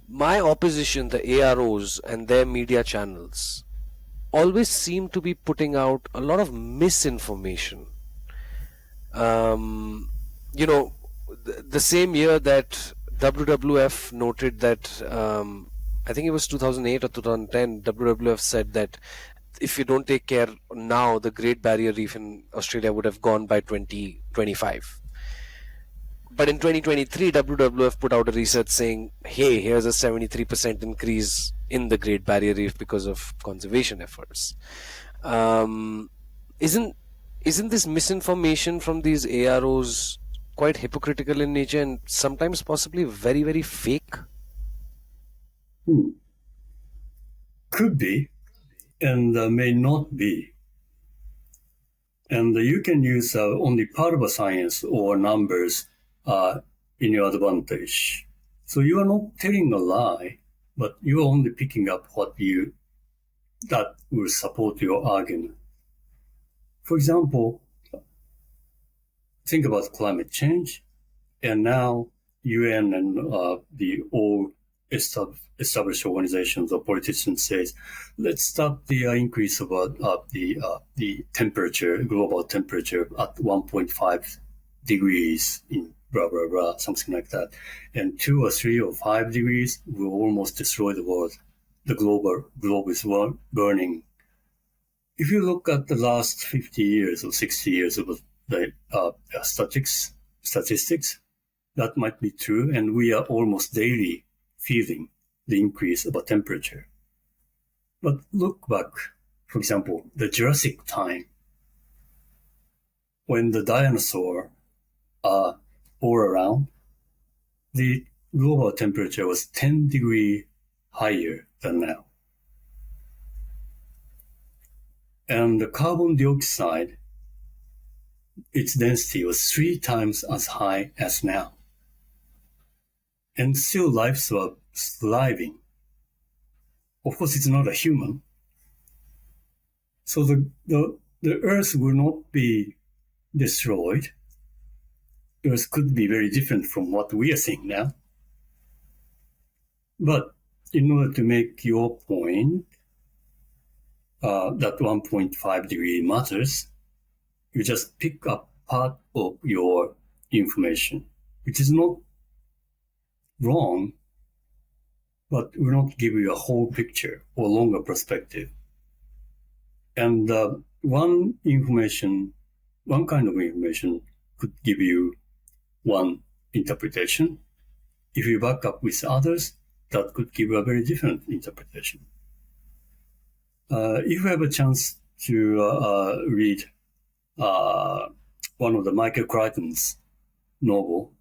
My opposition, the AROs and their media channels, always seem to be putting out a lot of misinformation. Um, you know, the same year that WWF noted that, I think it was 2008 or 2010, WWF said that if you don't take care now, the Great Barrier Reef in Australia would have gone by 2025. But in 2023, WWF put out a research saying, hey, here's a 73% increase in the Great Barrier Reef because of conservation efforts. Um, isn't isn't this misinformation from these AROs quite hypocritical in nature and sometimes possibly very, very fake? Could be, and may not be. And you can use only part of a science or numbers in your advantage. So you are not telling a lie, but you are only picking up that will support your argument. For example, think about climate change, and now UN and the all established organizations or politicians says, let's stop the increase of the temperature, global temperature at 1.5 degrees in blah, blah, blah, something like that. And 2 or 3 or 5 degrees will almost destroy the world. The globe is burning. If you look at the last 50 years or 60 years of the statistics, that might be true, and we are almost daily feeling the increase of a temperature. But look back, for example, the Jurassic time, when the dinosaurs are all around, the global temperature was 10 degrees higher than now. And the carbon dioxide, its density was 3 times as high as now. And still lives were thriving. Of course, it's not a human. So the Earth will not be destroyed. Earth could be very different from what we are seeing now. But in order to make your point, that 1.5 degree matters, you just pick up part of your information, which is not wrong, but will not give you a whole picture or longer perspective. And one kind of information could give you one interpretation. If you back up with others, that could give a very different interpretation. If you have a chance to read one of the Michael Crichton's novel,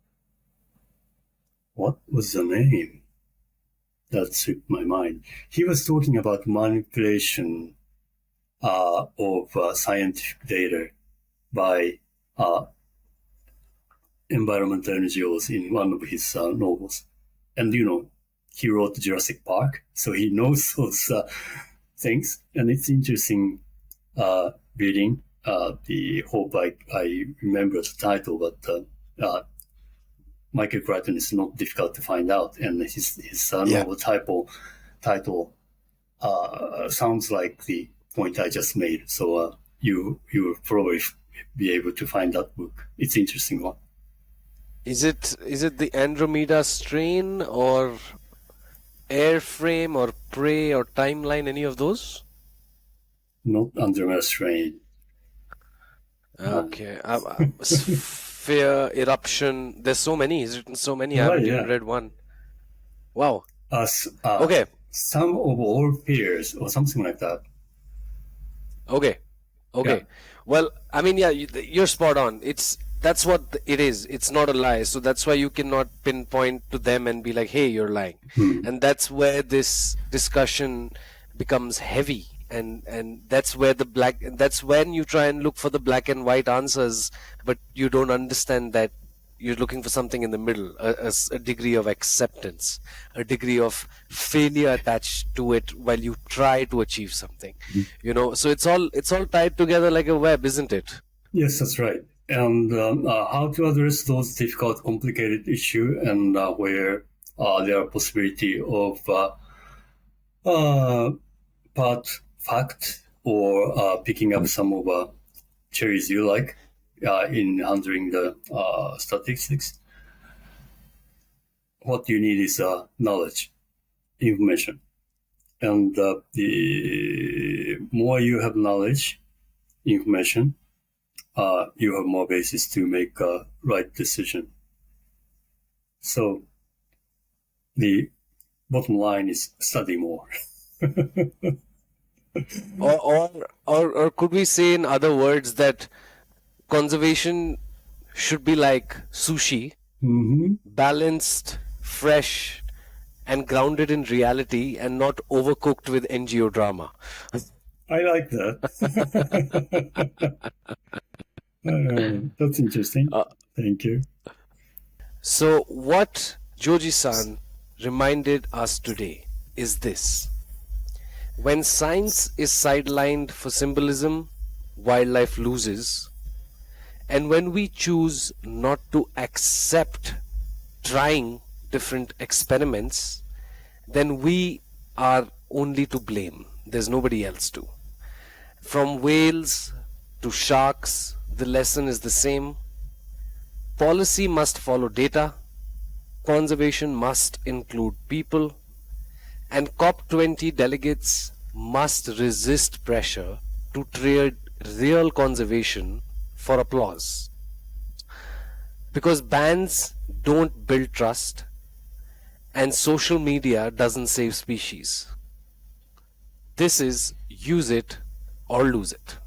what was the name? That slipped my mind. He was talking about manipulation of scientific data by environmental NGOs in one of his novels. And, he wrote Jurassic Park, so he knows those things. And it's interesting reading. Hope I remember the title, but Michael Crichton is not difficult to find out. And his novel title sounds like the point I just made. So you will probably be able to find that book. It's an interesting one. Is it the Andromeda Strain or Airframe or Prey or Timeline, any of those? Not Andromeda Strain. Okay. Sphere, Eruption. There's so many. He's written so many. I haven't even read one. Wow. Okay. Some of all fears or something like that. Okay. Yeah. Well, I mean, yeah, you're spot on. That's what it is. It's not a lie. So that's why you cannot pinpoint to them and be like, hey, you're lying. And that's where this discussion becomes heavy. And that's where that's when you try and look for the black and white answers, but you don't understand that you're looking for something in the middle, a degree of acceptance, a degree of failure attached to it while you try to achieve something. So it's all tied together like a web, isn't it? Yes, that's right. And how to address those difficult, complicated issues, and where there are possibility of part fact or picking up some of cherries you like in handling the statistics. What you need is knowledge, information. And the more you have knowledge, information, you have more basis to make a right decision. So the bottom line is study more. or could we say, in other words, that conservation should be like sushi, balanced, fresh, and grounded in reality, and not overcooked with NGO drama? I like that. That's interesting. Thank you. So what Joji-san reminded us today is this. When science is sidelined for symbolism, wildlife loses. And when we choose not to accept trying different experiments, then we are only to blame. There's nobody else to. From whales to sharks, the lesson is the same. Policy must follow data. Conservation must include people. And COP20 delegates must resist pressure to trade real conservation for applause. Because bans don't build trust, and social media doesn't save species. This is use it or lose it.